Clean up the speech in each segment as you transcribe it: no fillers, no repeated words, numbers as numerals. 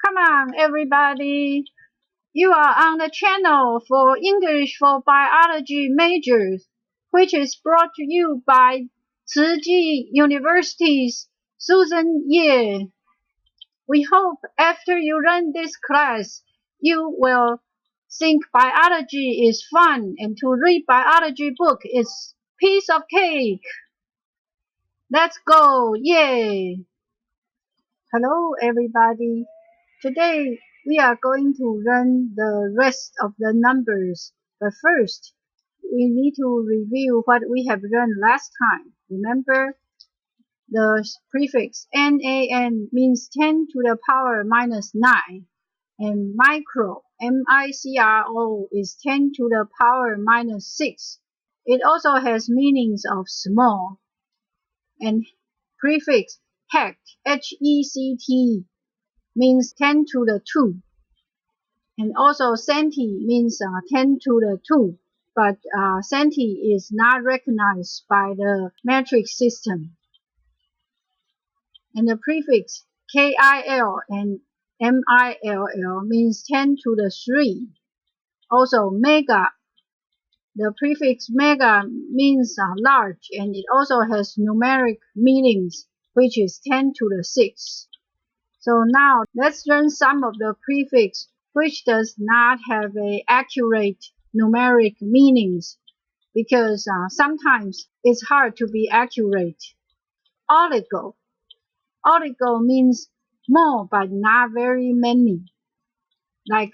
Come on, everybody. You are on the channel for English for Biology majors, which is brought to you by Tzu University's Susan Ye. We hope after you learn this class, you will think biology is fun and to read biology book is piece of cake. Let's go, yay! Hello, everybody. Today, we are going to learn the rest of the numbers, but first, we need to review what we have learned last time. Remember, the prefix NaN means 10 to the power minus 9, and micro, MICRO, is 10 to the power minus 6. It also has meanings of small, and prefix HECT, HECT, means 10 to the 2. And also centi means 10 to the 2. But centi is not recognized by the metric system. And the prefix KIL and MILL means 10 to the 3. Also mega. The prefix mega means large, and it also has numeric meanings, which is 10 to the 6. So now let's learn some of the prefix which does not have a accurate numeric meanings, because sometimes it's hard to be accurate. Oligo. Oligo means more but not very many. Like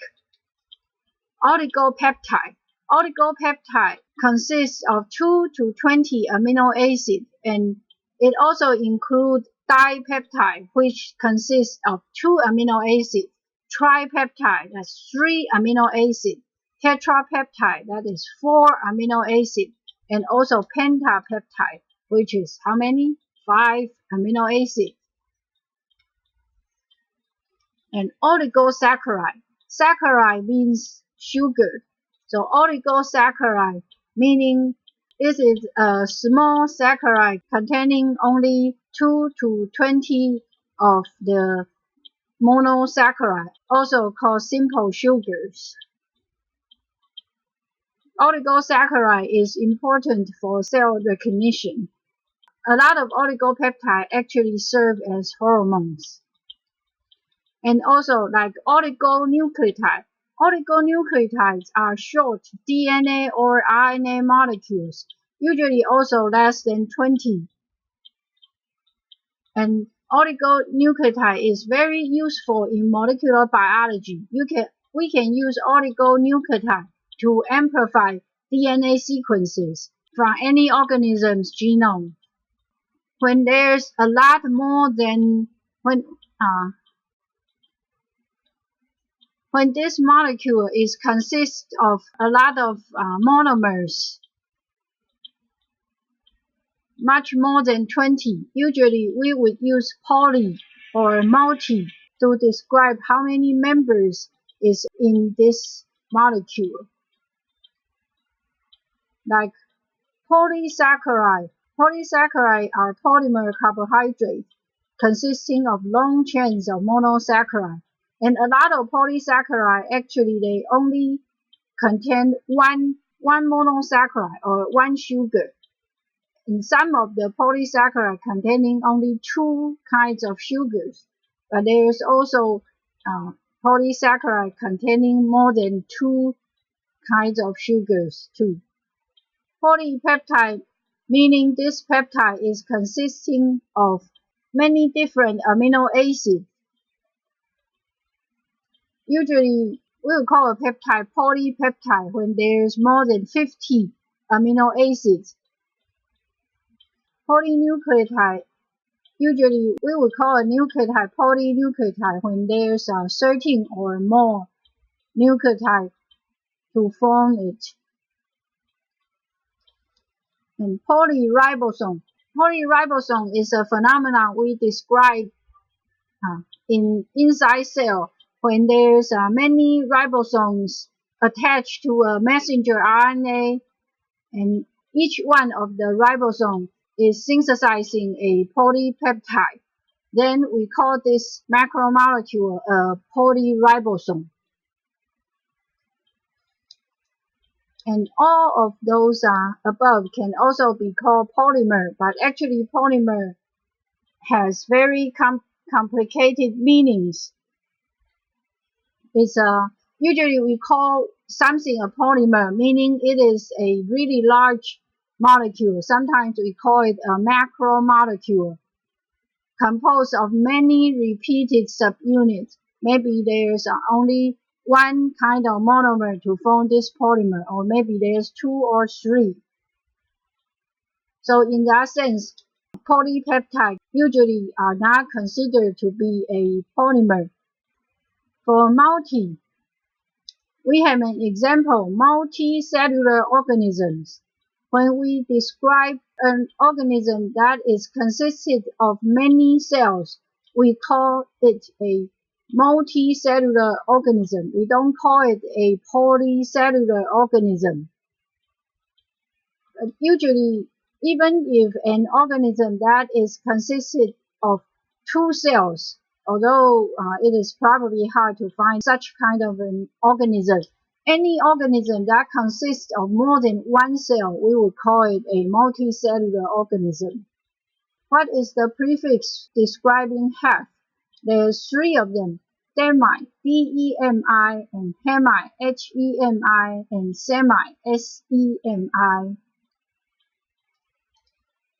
oligopeptide. Oligopeptide consists of 2 to 20 amino acids, and it also includes dipeptide, which consists of 2 amino acids, tripeptide, that's 3 amino acids, tetrapeptide, that is 4 amino acids, and also pentapeptide, which is how many? 5 amino acids. And oligosaccharide. Saccharide means sugar. So oligosaccharide meaning this is a small saccharide containing only 2 to 20 of the monosaccharide, also called simple sugars. Oligosaccharide is important for cell recognition. A lot of oligopeptides actually serve as hormones. And also like oligonucleotide. Oligonucleotides are short DNA or RNA molecules, usually also less than 20. And oligonucleotide is very useful in molecular biology. We can use oligonucleotide to amplify DNA sequences from any organism's genome. When there's a lot more than when this molecule consists of a lot of monomers, much more than 20, usually we would use poly or multi to describe how many members is in this molecule. Like polysaccharide. Polysaccharide are polymer carbohydrates consisting of long chains of monosaccharide. And a lot of polysaccharide, actually, they only contain one monosaccharide or one sugar. And some of the polysaccharide containing only 2 kinds of sugars. But there's also polysaccharide containing more than 2 kinds of sugars too. Polypeptide, meaning this peptide is consisting of many different amino acids. Usually, we will call a peptide polypeptide when there's more than 50 amino acids. Polynucleotide, usually we will call a nucleotide polynucleotide when there's 13 or more nucleotides to form it. And polyribosome. Polyribosome is a phenomenon we describe inside cell when there's many ribosomes attached to a messenger RNA, and each one of the ribosomes is synthesizing a polypeptide. then we call this macromolecule a polyribosome. And all of those above can also be called polymer, but actually polymer has very complicated meanings. It's usually we call something a polymer, meaning it is a really large molecule. Sometimes we call it a macromolecule, composed of many repeated subunits. Maybe there's only one kind of monomer to form this polymer, or maybe there's 2 or 3. So in that sense, polypeptides usually are not considered to be a polymer. For multi, we have an example, multicellular organisms. When we describe an organism that is consisted of many cells, we call it a multicellular organism. We don't call it a polycellular organism. But usually, even if an organism that is consisted of 2 cells, although it is probably hard to find such kind of an organism, any organism that consists of more than 1 cell, we would call it a multicellular organism. What is the prefix describing half? There's 3 of them: demi, D-E-M-I, and hemi, H-E-M-I, and semi, S-E-M-I.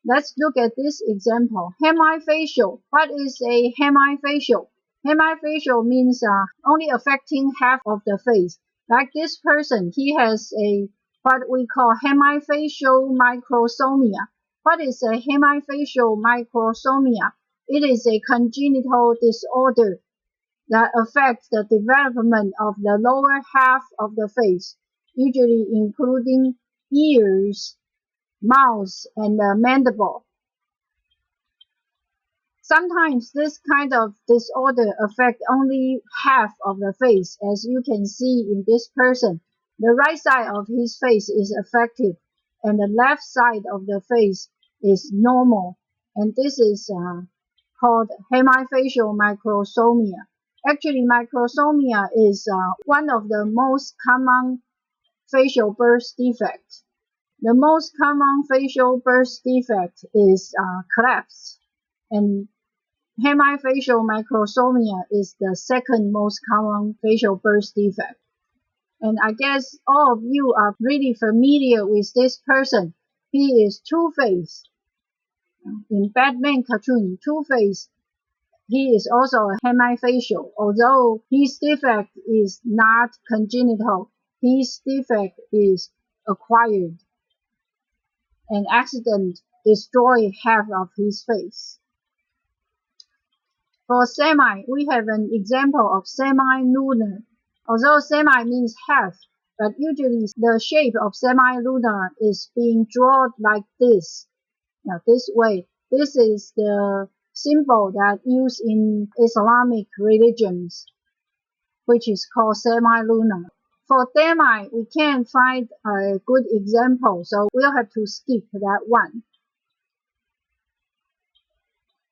Let's look at this example. Hemifacial. What is a hemifacial? Hemifacial means only affecting half of the face. Like this person, he has a what we call hemifacial microsomia. What is a hemifacial microsomia? It is a congenital disorder that affects the development of the lower half of the face, usually including ears, mouth, and the mandible. Sometimes this kind of disorder affects only half of the face, as you can see in this person. The right side of his face is affected, and the left side of the face is normal. And this is called hemifacial microsomia. Actually, microsomia is one of the most common facial birth defects. The most common facial birth defect is clefts, and hemifacial microsomia is the second most common facial birth defect. And I guess all of you are really familiar with this person. He is Two-Face. In Batman cartoon, Two-Face, he is also a hemifacial. Although his defect is not congenital, his defect is acquired. An accident destroyed half of his face. For semi, we have an example of semi-lunar. Although semi means half, but usually the shape of semi-lunar is being drawn like this. Now, this way. This is the symbol that used in Islamic religions, which is called semi-lunar. For demi, we can't find a good example, so we'll have to skip that one.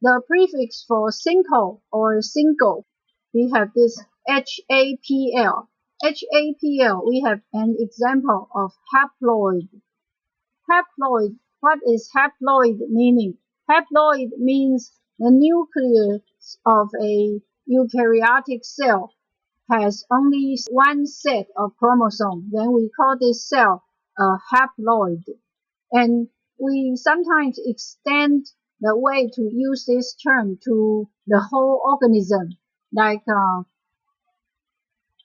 The prefix for single or single, we have this HAPL. HAPL, we have an example of haploid. Haploid, what is haploid meaning? Haploid means the nucleus of a eukaryotic cell has only 1 set of chromosomes. Then we call this cell a haploid. And we sometimes extend the way to use this term to the whole organism. Like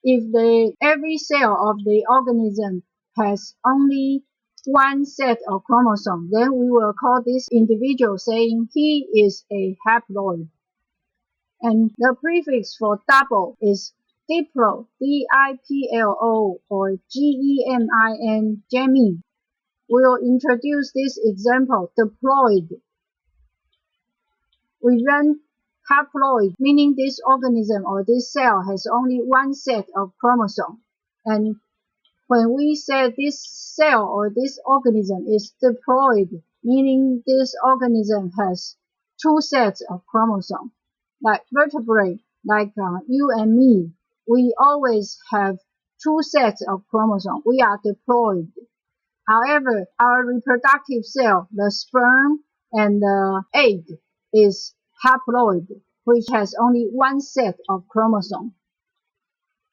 if every cell of the organism has only 1 set of chromosomes, then we will call this individual saying he is a haploid. And the prefix for double is diplo, D-I-P-L-O, or G-E-M-I-N, gemin. We'll introduce this example, diploid. We run haploid, meaning this organism or this cell has only 1 set of chromosomes. And when we say this cell or this organism is diploid, meaning this organism has 2 sets of chromosomes. like vertebrate, like you and me, we always have two sets of chromosomes. We are diploid. However, our reproductive cell, the sperm and the egg, is haploid, which has only one set of chromosomes.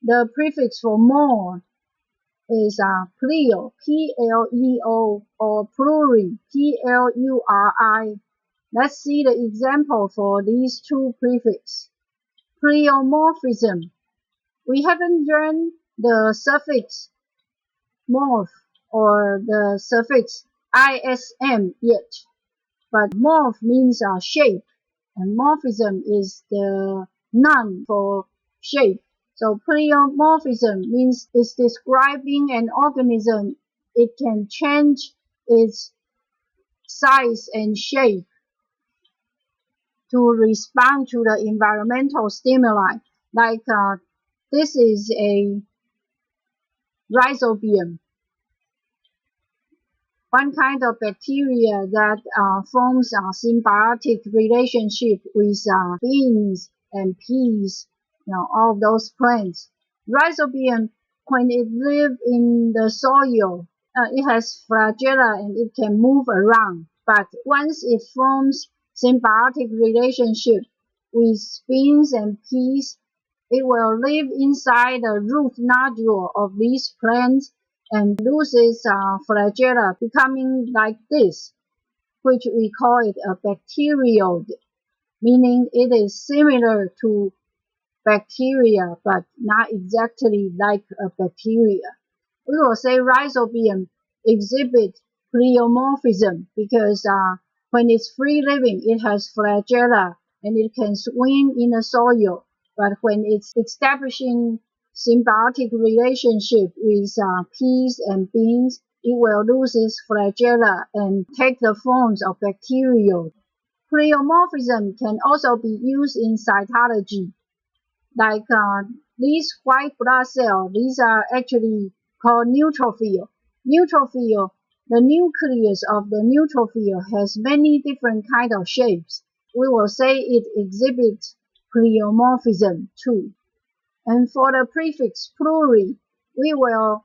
The prefix for more is pleo, P-L-E-O, or pluri, P-L-U-R-I. Let's see the example for these two prefixes. Pleomorphism. We haven't learned the suffix morph or the suffix ism yet, but morph means shape, and morphism is the noun for shape. So pleomorphism means it's describing an organism. It can change its size and shape to respond to the environmental stimuli. Like this is a rhizobium, one kind of bacteria that forms a symbiotic relationship with beans and peas, all of those plants. Rhizobium, when it lives in the soil, it has flagella and it can move around. But once it forms symbiotic relationship with beans and peas, it will live inside the root nodule of these plants and loses flagella, becoming like this, which we call it a bacteriode, meaning it is similar to bacteria, but not exactly like a bacteria. We will say rhizobium exhibit pleomorphism because when it's free living, it has flagella and it can swim in the soil. But when it's establishing symbiotic relationship with peas and beans, it will lose its flagella and take the forms of bacterial. Pleomorphism can also be used in cytology. Like these white blood cells, these are actually called neutrophil. Neutrophil, the nucleus of the neutrophil has many different kinds of shapes. We will say it exhibits pleomorphism too. And for the prefix pluri, we will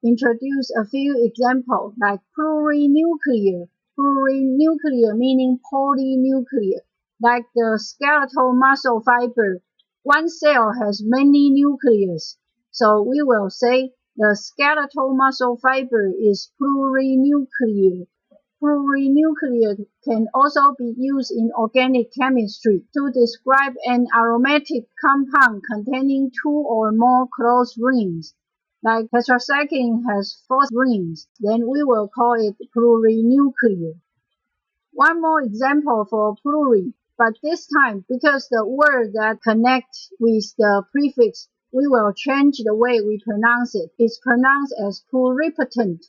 introduce a few examples like plurinuclear. Plurinuclear meaning polynuclear, like the skeletal muscle fiber. One cell has many nucleus, so we will say the skeletal muscle fiber is plurinuclear. Plurinuclear can also be used in organic chemistry to describe an aromatic compound containing two or more closed rings. Like tetracycline has 4 rings, then we will call it plurinuclear. One more example for pluri, but this time, because the word that connects with the prefix, we will change the way we pronounce it. It's pronounced as pluripotent.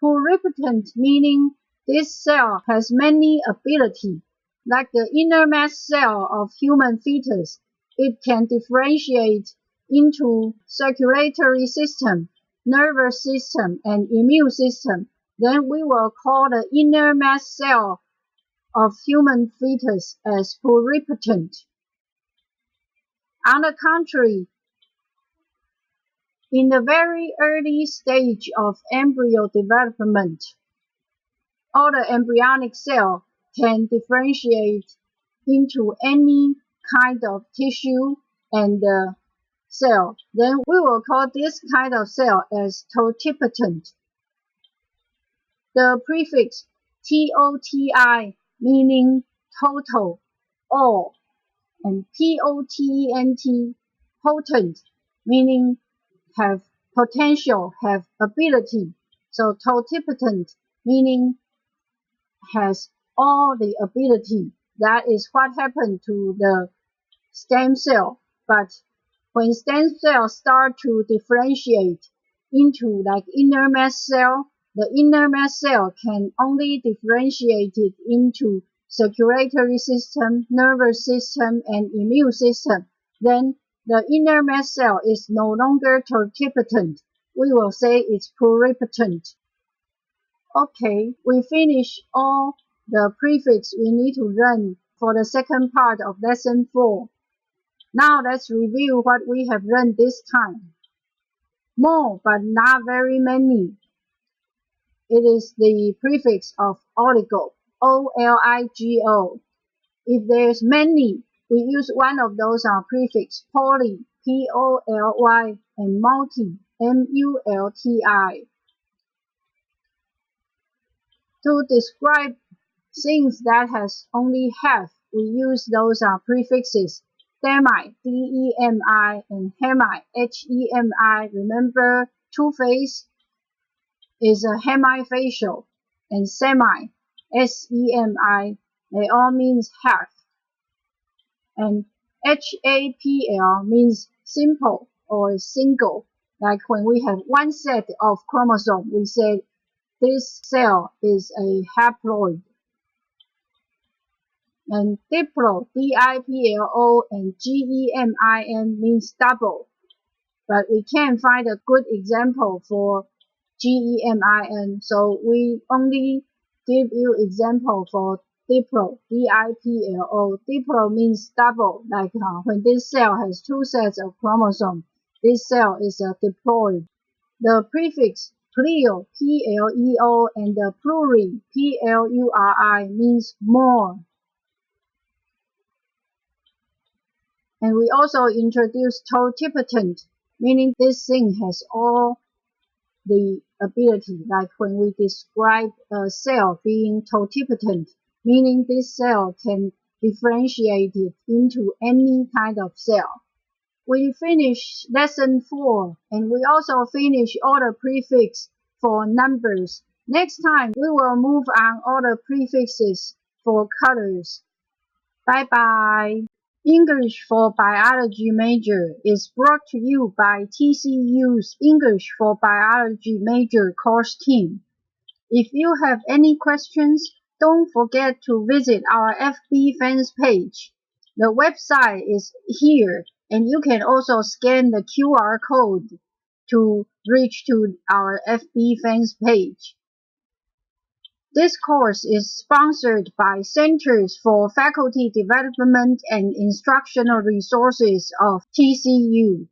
Pluripotent meaning this cell has many abilities. Like the inner mast cell of human fetus, it can differentiate into circulatory system, nervous system, and immune system. Then we will call the inner mast cell of human fetus as pluripotent. On the contrary, in the very early stage of embryo development, all the embryonic cell can differentiate into any kind of tissue and cell. Then we will call this kind of cell as totipotent. The prefix TOTI meaning total, all, and POTENT, potent, meaning have potential, have ability. So totipotent meaning has all the ability. That is what happened to the stem cell. But when stem cells start to differentiate into like inner mast cell, the inner mast cell can only differentiate it into circulatory system, nervous system, and immune system. Then the inner mast cell is no longer totipotent. We will say it's pluripotent. Okay, we finished all the prefix we need to learn for the second part of Lesson 4. Now let's review what we have learned this time. More, but not very many. It is the prefix of oligo, O-L-I-G-O. If there's many, we use one of those prefix, poly, P-O-L-Y, and multi, M-U-L-T-I. To describe things that has only half, we use those prefixes, demi, D-E-M-I, and hemi, H-E-M-I. Remember, two-face is a hemifacial, and semi, S-E-M-I. They all means half. And HAPL means simple or single. Like when we have one set of chromosomes, we say this cell is a haploid. And diplo, D-I-P-L-O, and G-E-M-I-N means double. But we can't find a good example for G-E-M-I-N, so we only give you example for diplo, D-I-P-L-O. Diplo means double, like when this cell has two sets of chromosomes, this cell is a diploid. The prefix pleo, P-L-E-O, and the pluri, P-L-U-R-I, means more. And we also introduced totipotent, meaning this thing has all the ability, like when we describe a cell being totipotent, meaning this cell can differentiate it into any kind of cell. We finished Lesson 4, and we also finished all the prefix for numbers. Next time, we will move on all the prefixes for colors. Bye-bye. English for Biology Major is brought to you by TCU's English for Biology Major course team. If you have any questions, don't forget to visit our FB fans page. The website is here, and you can also scan the QR code to reach to our FB fans page. This course is sponsored by Centers for Faculty Development and Instructional Resources of TCU.